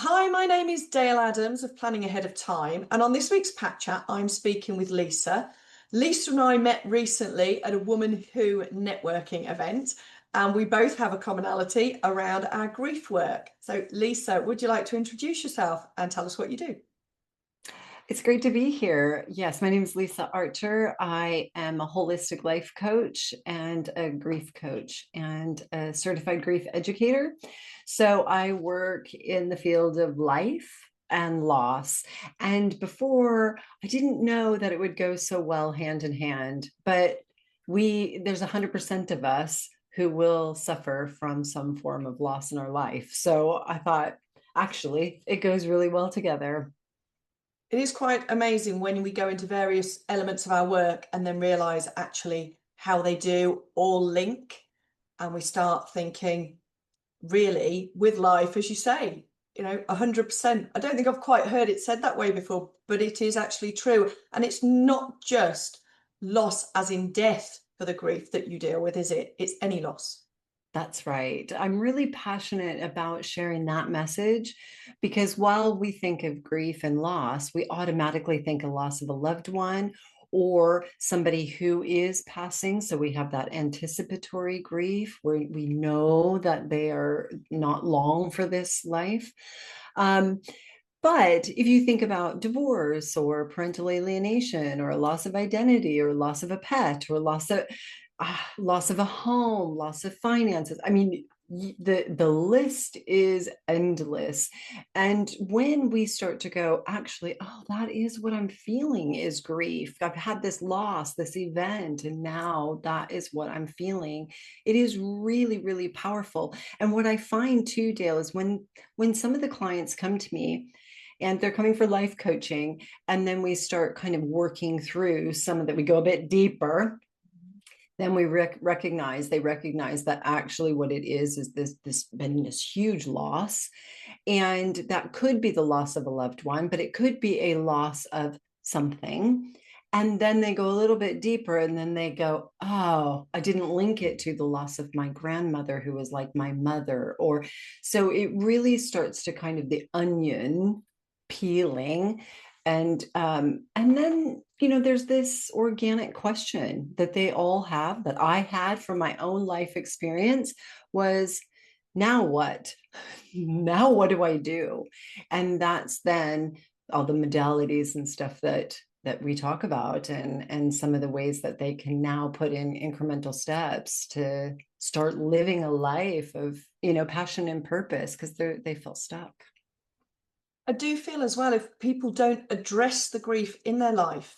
Hi, my name is Dale Adams of Planning Ahead of Time, and on this week's Pat Chat, I'm speaking with Lisa. Lisa and I met recently at a Woman Who networking event, and we both have a commonality around our grief work. So, Lisa, would you like to introduce yourself and tell us what you do? It's great to be here. Yes, my name is Lisa Archer. I am a holistic life coach and a grief coach and a certified grief educator. So I work in the field of life and loss. And before, I didn't know that it would go so well hand in hand, but there's 100% of us who will suffer from some form of loss in our life. So I thought, actually, it goes really well together. It is quite amazing when we go into various elements of our work and then realize actually how they do all link, and we start thinking, really, with life, as you say, 100%. I don't think I've quite heard it said that way before, but it is actually true. And it's not just loss as in death for the grief that you deal with, is it? It's any loss. That's right. I'm really passionate about sharing that message because while we think of grief and loss, we automatically think a loss of a loved one or somebody who is passing. So we have that anticipatory grief where we know that they are not long for this life. Um, but if you think about divorce or parental alienation or a loss of identity or loss of a pet or loss of a home, loss of finances, I mean, the list is endless. And when we start to go, actually, oh, that is what I'm feeling is grief. I've had this loss, this event, and now that is what I'm feeling. It is really, really powerful. And what I find too, Dale, is when some of the clients come to me and they're coming for life coaching, and then we start kind of working through some of that, we go a bit deeper, then we they recognize that actually what it is this been this huge loss, and that could be the loss of a loved one, but it could be a loss of something. And then they go a little bit deeper and then they go, oh, I didn't link it to the loss of my grandmother who was like my mother. Or so it really starts to kind of the onion peeling. And then, there's this organic question that they all have, that I had from my own life experience, was, now what? Now what do I do? And that's then all the modalities and stuff that we talk about, and some of the ways that they can now put in incremental steps to start living a life of passion and purpose, because they feel stuck. I do feel as well, if people don't address the grief in their life,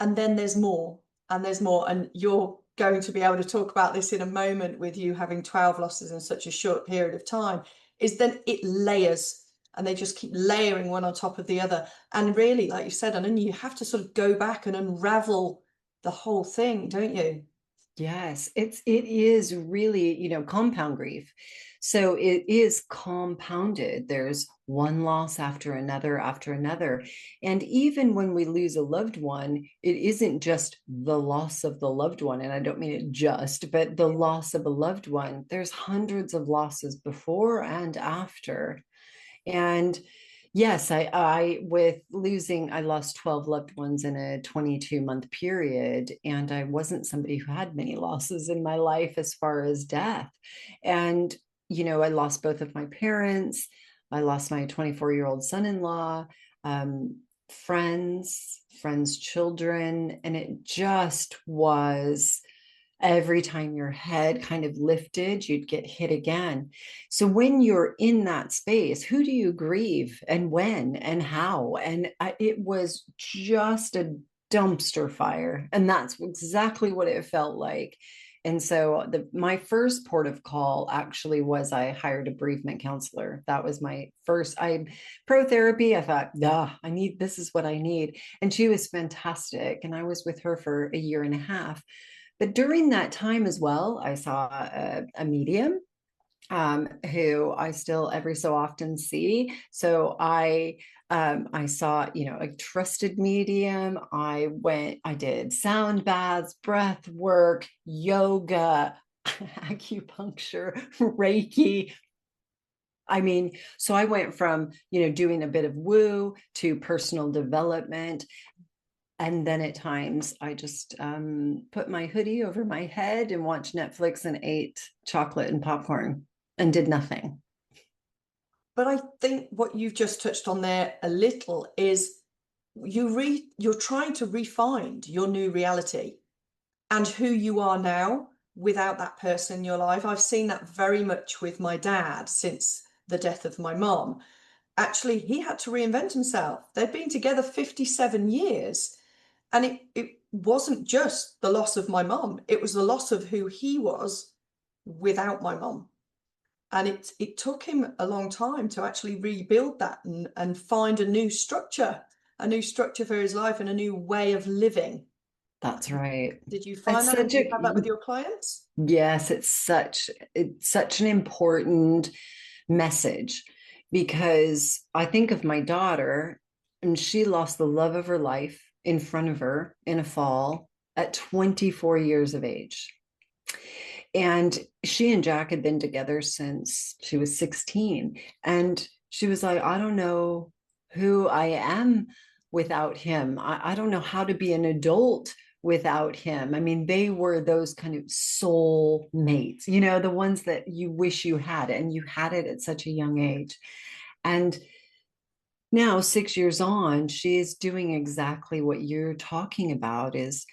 and then there's more, and there's more, and you're going to be able to talk about this in a moment with you having 12 losses in such a short period of time, is then it layers and they just keep layering one on top of the other. And really, like you said, and then you have to sort of go back and unravel the whole thing, don't you? Yes, it is really, compound grief. So it is compounded. There's one loss after another after another. And even when we lose a loved one, it isn't just the loss of the loved one. And I don't mean it just, but the loss of a loved one. There's hundreds of losses before and after. And yes, I with losing, I lost 12 loved ones in a 22-month period. And I wasn't somebody who had many losses in my life as far as death. And, I lost both of my parents. I lost my 24-year-old son-in-law, friends' children. And it just was, every time your head kind of lifted, you'd get hit again. So when you're in that space, who do you grieve and when and how? And it was just a dumpster fire. And that's exactly what it felt like. And so my first port of call actually was, I hired a bereavement counselor. That was my first, pro therapy. I thought, yeah, this is what I need. And she was fantastic. And I was with her for a year and a half. But during that time as well, I saw a medium, who I still every so often see. So I saw, a trusted medium. I did sound baths, breath work, yoga, acupuncture, Reiki, I mean, so I went from, doing a bit of woo to personal development. And then at times I just put my hoodie over my head and watched Netflix and ate chocolate and popcorn and did nothing. But I think what you've just touched on there a little is you're trying to refine your new reality and who you are now without that person in your life. I've seen that very much with my dad since the death of my mom. Actually, he had to reinvent himself. They'd been together 57 years. And it wasn't just the loss of my mom, it was the loss of who he was without my mom. And it took him a long time to actually rebuild that and find a new structure for his life and a new way of living. That's right. Did you find It's that? And such do you a have that with your clients? Yes, it's such an important message, because I think of my daughter, and she lost the love of her life in front of her in a fall at 24 years of age. And she and Jack had been together since she was 16. And she was like, I don't know who I am without him. I don't know how to be an adult without him. I mean, they were those kind of soul mates, the ones that you wish you had, and you had it at such a young age. And now, 6 years on, she is doing exactly what you're talking about, is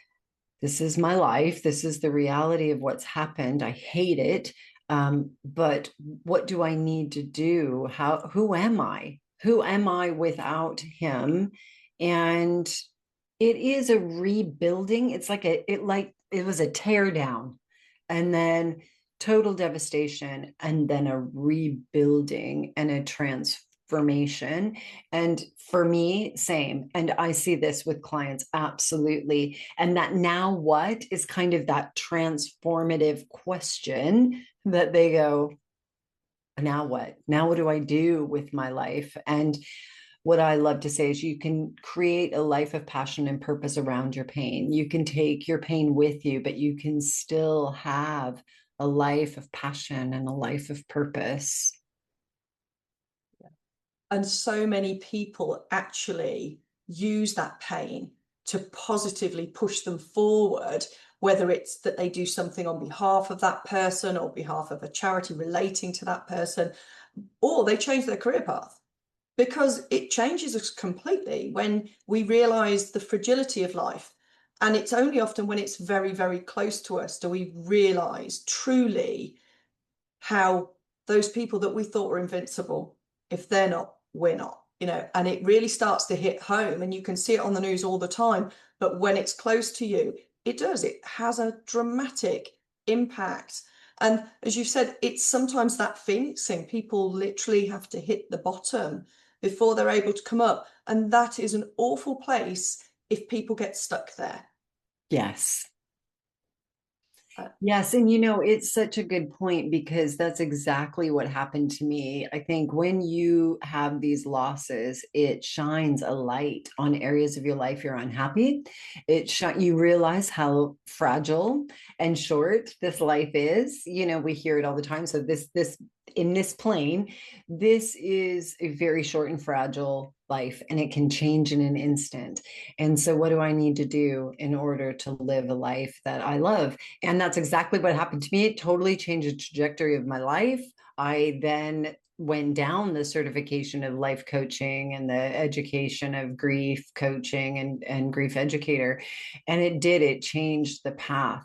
this is my life. This is the reality of what's happened. I hate it. But what do I need to do? Who am I? Who am I without him? And it is a rebuilding. It's like it was a tear down, and then total devastation, and then a rebuilding and a transformation. And for me, same. And I see this with clients, absolutely. And that now what is kind of that transformative question that they go, now what? Now what do I do with my life? And what I love to say is you can create a life of passion and purpose around your pain. You can take your pain with you, but you can still have a life of passion and a life of purpose. And so many people actually use that pain to positively push them forward, whether it's that they do something on behalf of that person or behalf of a charity relating to that person, or they change their career path. Because it changes us completely when we realize the fragility of life. And it's only often when it's very, very close to us do we realize truly how those people that we thought were invincible, if they're not, we're not, and it really starts to hit home, and you can see it on the news all the time. But when it's close to you, it has a dramatic impact. And as you said, it's sometimes that phoenixing. People literally have to hit the bottom before they're able to come up. And that is an awful place if people get stuck there. Yes. Uh, Yes, and it's such a good point, because that's exactly what happened to me. I think when you have these losses, it shines a light on areas of your life you're unhappy. You realize how fragile and short this life is. We hear it all the time. So this in this plane, this is a very short and fragile life, and it can change in an instant. And so what do I need to do in order to live a life that I love? And that's exactly what happened to me. It totally changed the trajectory of my life. I then went down the certification of life coaching and the education of grief coaching and grief educator. And it changed the path.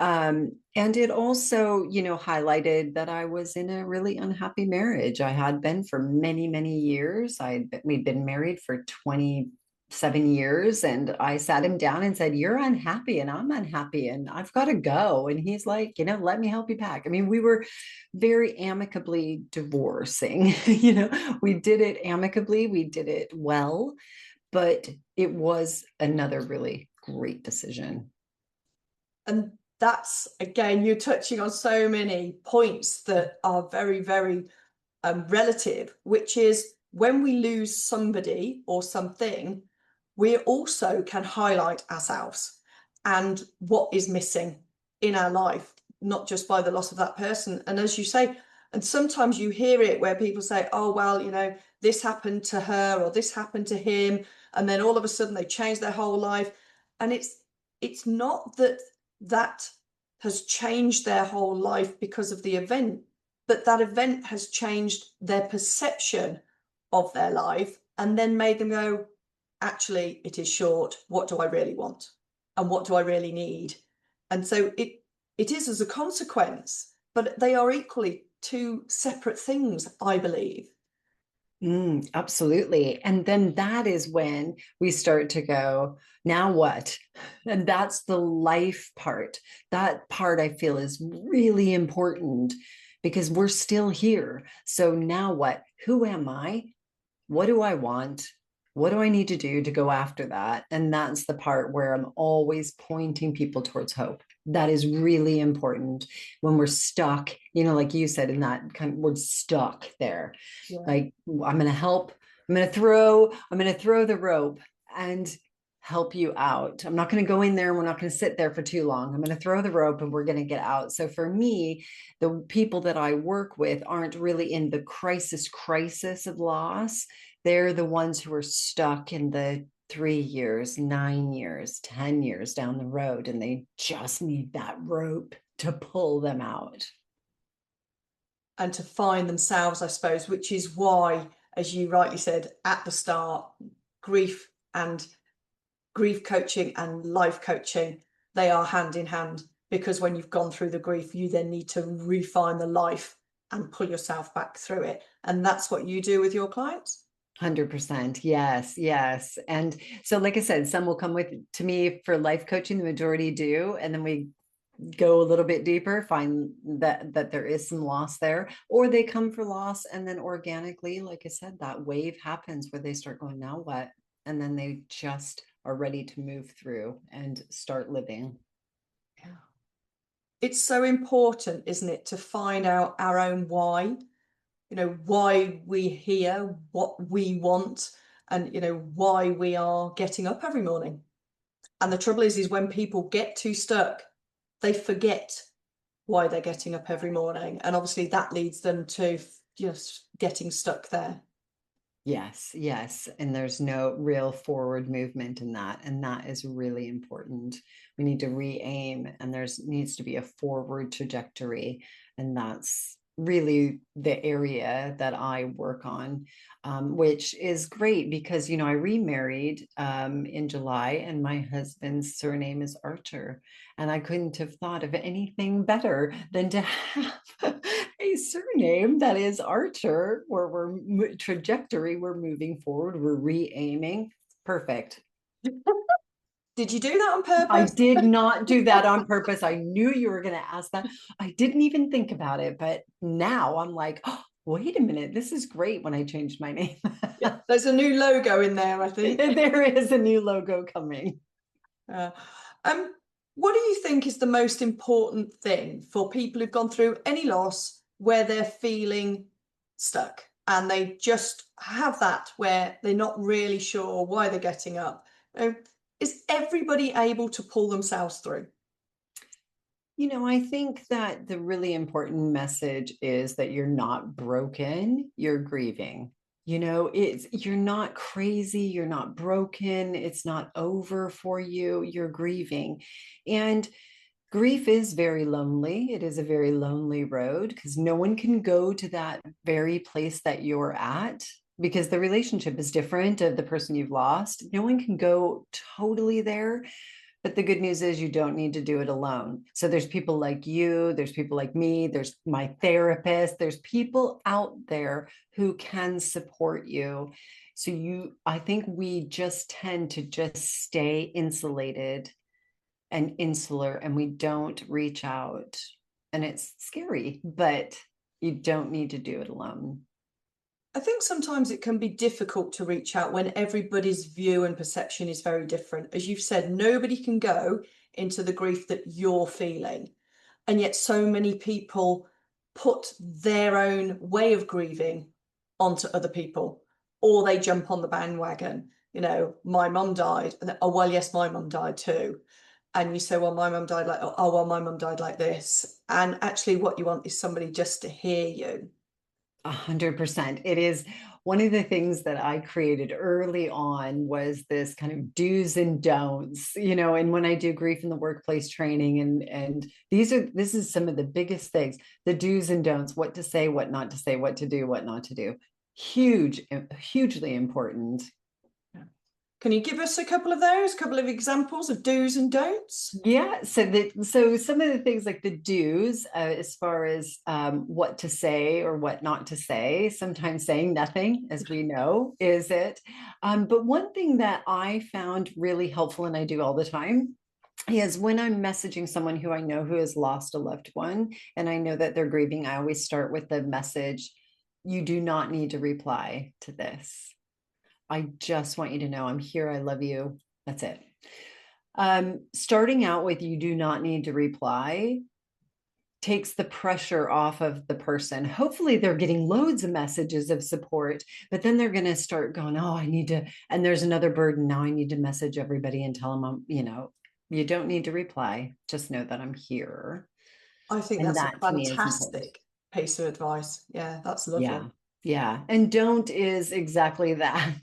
And it also, highlighted that I was in a really unhappy marriage. I had been for many, many years. We'd been married for 27 years, and I sat him down and said, you're unhappy and I'm unhappy and I've got to go. And he's like, let me help you pack. I mean, we were very amicably divorcing. We did it amicably, we did it well, but it was another really great decision. And that's, again, you're touching on so many points that are very, very relative, which is when we lose somebody or something, we also can highlight ourselves and what is missing in our life, not just by the loss of that person. And as you say, And sometimes you hear it where people say, oh, well, you know, this happened to her or this happened to him. And then all of a sudden they change their whole life. And it's not that that has changed their whole life because of the event, but that event has changed their perception of their life and then made them go, actually, it is short. What do I really want? And what do I really need? And so it is as a consequence, but they are equally two separate things, I believe. Absolutely. And then that is when we start to go, now what? And that's the life part. That part I feel is really important because we're still here. So now what? Who am I? What do I want? What do I need to do to go after that? And that's the part where I'm always pointing people towards hope. That is really important when we're stuck, like you said, in that kind of, we're stuck there. Yeah. Like, I'm going to help. I'm going to throw the rope and help you out. I'm not going to go in there and we're not going to sit there for too long. I'm going to throw the rope and we're going to get out. So for me, the people that I work with aren't really in the crisis of loss. They're the ones who are stuck in the 3 years, 9 years, 10 years down the road, and they just need that rope to pull them out. And to find themselves, I suppose, which is why, as you rightly said at the start, grief and grief coaching and life coaching, they are hand in hand, because when you've gone through the grief, you then need to refine the life and pull yourself back through it. And that's what you do with your clients. 100%. Yes. Yes. And so, like I said, some will come to me for life coaching. The majority do. And then we go a little bit deeper, find that there is some loss there, or they come for loss. And then organically, like I said, that wave happens where they start going, now what? And then they just are ready to move through and start living. Yeah. It's so important, isn't it, to find out our own why, why we're here, what we want, and, why we are getting up every morning. And the trouble is when people get too stuck, they forget why they're getting up every morning. And obviously that leads them to just getting stuck there. Yes, yes. And there's no real forward movement in that. And that is really important. We need to re-aim and there's needs to be a forward trajectory. And that's really the area that I work on, which is great because, I remarried in July and my husband's surname is Archer. And I couldn't have thought of anything better than to have a surname that is Archer, where we're moving forward, we're re-aiming. Perfect. Did you do that on I purpose? did not do that on purpose. I knew you were going to ask that. I didn't even think about it, but now I'm like, oh, wait a minute, this is great when I changed my name. Yeah, there's a new logo in there, I think. There is a new logo coming. Uh, um, what do you think is the most important thing for people who've gone through any loss where they're feeling stuck and they just have that where they're not really sure why they're getting up? Is everybody able to pull themselves through? I think that the really important message is that you're not broken, you're grieving. You're not crazy, you're not broken, it's not over for you, you're grieving. And grief is very lonely. It is a very lonely road because no one can go to that very place that you're at because the relationship is different of the person you've lost. No one can go totally there. But the good news is you don't need to do it alone. So there's people like you, there's people like me, there's my therapist, there's people out there who can support you. So I think we just tend to just stay insulated and insular and we don't reach out. And it's scary, but you don't need to do it alone. I think sometimes it can be difficult to reach out when everybody's view and perception is very different. As you've said, nobody can go into the grief that you're feeling. And yet so many people put their own way of grieving onto other people, or they jump on the bandwagon. My mum died. And oh, well, yes, my mum died too. and you say, well, my mum died like, oh, well, my mum died like this. And actually what you want is somebody just to hear you. 100%. It is one of the things that I created early on was this kind of do's and don'ts, and when I do grief in the workplace training and this is some of the biggest things, the do's and don'ts, what to say, what not to say, what to do, what not to do. Hugely important. Can you give us a couple of those, a couple of examples of do's and don'ts? Yeah, so some of the things like the do's, as far as what to say or what not to say, sometimes saying nothing, as we know, is it. But one thing that I found really helpful, and I do all the time, is when I'm messaging someone who I know who has lost a loved one, and I know that they're grieving, I always start with the message, you do not need to reply to this. I just want you to know I'm here. I love you. That's it. Starting out with you do not need to reply takes the pressure off of the person. Hopefully they're getting loads of messages of support, but then they're going to start going, oh, I need to, and there's another burden. Now I need to message everybody and tell them, you don't need to reply. Just know that I'm here. I think And that's a that to me is important. fantastic piece of advice. Yeah, that's lovely. Yeah. Yeah. And don't is exactly that.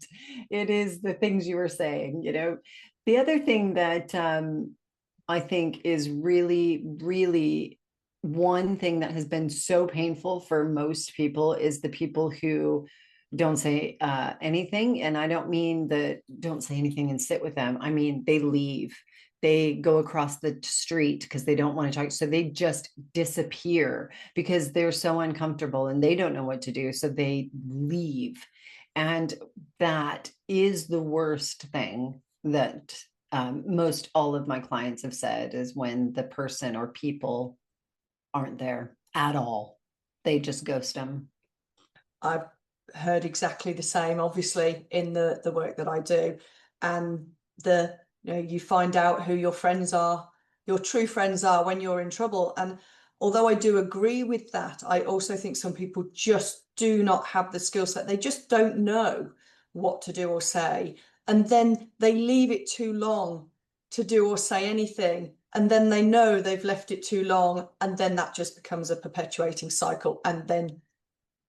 It is the things you were saying, The other thing that I think is really, really one thing that has been so painful for most people is the people who don't say anything. And I don't mean that don't say anything and sit with them. I mean, they leave. They go across the street because they don't want to talk. So they just disappear because they're so uncomfortable and they don't know what to do. So they leave. And that is the worst thing that most all of my clients have said is when the person or people aren't there at all. They just ghost them. I've heard exactly the same, obviously, in the work that I do. And you find out who your friends are, your true friends are when you're in trouble. And although I do agree with that, I also think some people just do not have the skill set. They just don't know what to do or say. And then they leave it too long to do or say anything. And then they know they've left it too long. And then that just becomes a perpetuating cycle. And then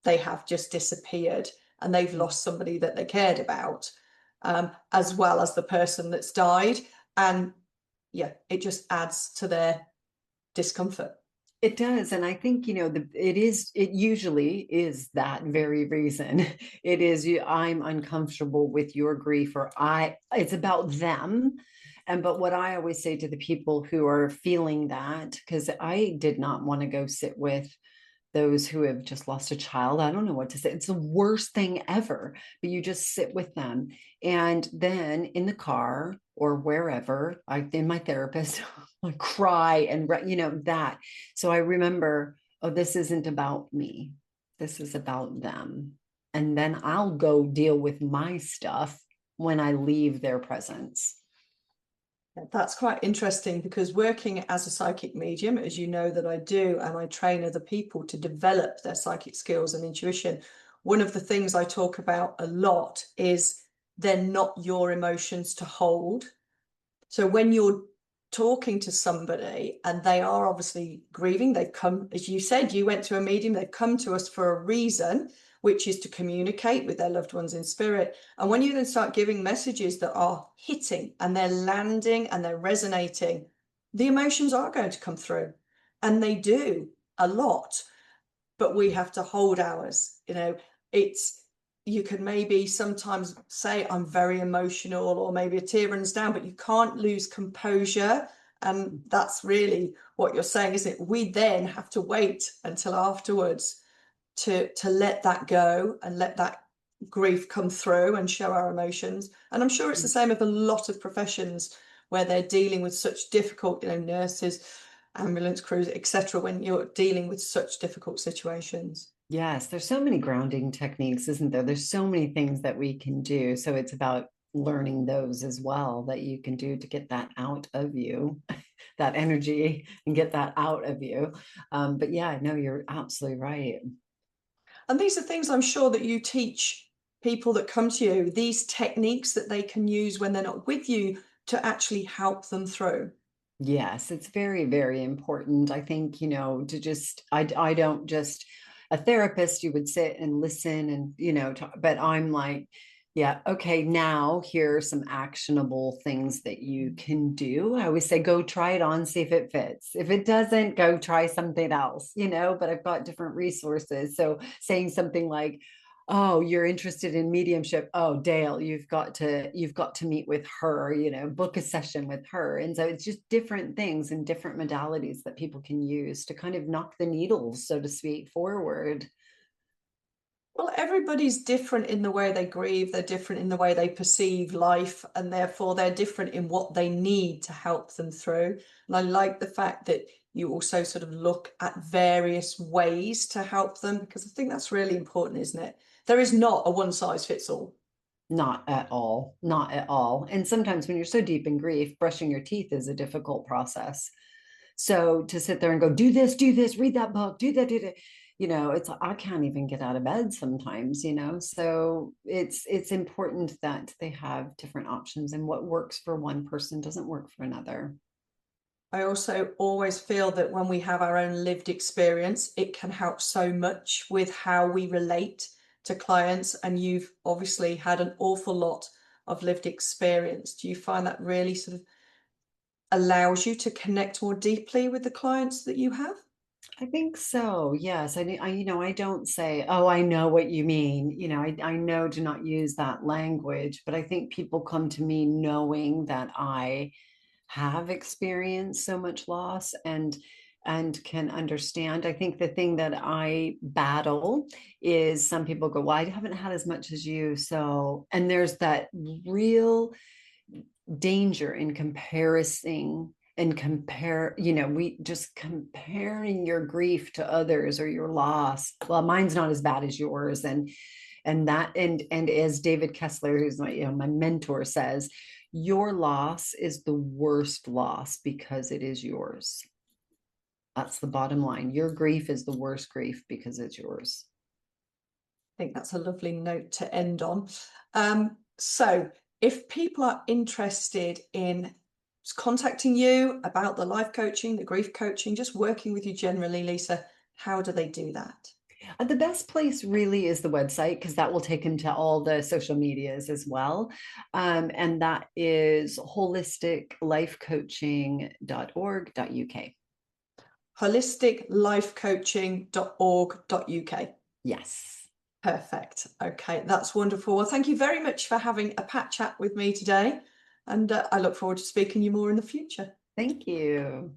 they have just disappeared and they've lost somebody that they cared about, as well as the person that's died. And yeah, it just adds to their discomfort. It does. And I think, it usually is that very reason. It is I'm uncomfortable with your grief, or it's about them. But what I always say to the people who are feeling that, because I did not want to go sit with those who have just lost a child. I don't know what to say. It's the worst thing ever, but you just sit with them. And then in the car or wherever, in my therapist, I cry and, that. So I remember, oh, this isn't about me. This is about them. And then I'll go deal with my stuff when I leave their presence. That's quite interesting because working as a psychic medium, as you know that I do, and I train other people to develop their psychic skills and intuition, one of the things I talk about a lot is they're not your emotions to hold. So when you're talking to somebody and they are obviously grieving, they've come, as you said, you went to a medium, they've come to us for a reason, which is to communicate with their loved ones in spirit. And when you then start giving messages that are hitting and they're landing and they're resonating, the emotions are going to come through, and they do a lot, but we have to hold ours. You can maybe sometimes say, I'm very emotional, or maybe a tear runs down, but you can't lose composure. And that's really what you're saying, isn't it? We then have to wait until afterwards to let that go and let that grief come through and show our emotions. And I'm sure it's the same with a lot of professions where they're dealing with such difficult, nurses, ambulance crews, etc., when you're dealing with such difficult situations. Yes, there's so many grounding techniques, isn't there? There's so many things that we can do. So it's about learning those as well that you can do to get that out of you, that energy, and get that out of you. But yeah, no, you're absolutely right. And these are things I'm sure that you teach people that come to you, these techniques that they can use when they're not with you to actually help them through. Yes, it's very, very important. I think, to I don't just, a therapist, you would sit and listen and, talk, but I'm like, yeah, okay, now here are some actionable things that you can do. I always say, go try it on, see if it fits. If it doesn't, go try something else, but I've got different resources. So saying something like, oh, you're interested in mediumship. Oh, Dale, you've got to meet with her, book a session with her. And so it's just different things and different modalities that people can use to kind of knock the needles, so to speak, forward. Well, everybody's different in the way they grieve, they're different in the way they perceive life, and therefore they're different in what they need to help them through. And I like the fact that you also sort of look at various ways to help them, because I think that's really important, isn't it? There is not a one size fits all. Not at all. Not at all. And sometimes when you're so deep in grief, brushing your teeth is a difficult process. So to sit there and go, do this, read that book, do that, it's I can't even get out of bed sometimes, So it's important that they have different options, and what works for one person doesn't work for another. I also always feel that when we have our own lived experience, it can help so much with how we relate to clients. And you've obviously had an awful lot of lived experience. Do you find that really sort of allows you to connect more deeply with the clients that you have? I think so. Yes. I don't say, oh, I know what you mean. I know to not use that language, but I think people come to me knowing that I have experienced so much loss and can understand. I think the thing that I battle is some people go, well, I haven't had as much as you. So, and there's that real danger in comparison and we just comparing your grief to others or your loss. Well, mine's not as bad as yours. And as David Kessler, who's my mentor, says, your loss is the worst loss because it is yours. That's the bottom line. Your grief is the worst grief because it's yours. I think that's a lovely note to end on. So if people are interested in contacting you about the life coaching, the grief coaching, just working with you generally, Lisa, how do they do that? The best place really is the website, because that will take them to all the social medias as well. And that is holisticlifecoaching.org.uk. holisticlifecoaching.org.uk. Yes. Perfect. Okay, that's wonderful. Well, thank you very much for having a pat chat with me today. And I look forward to speaking to you more in the future. Thank you.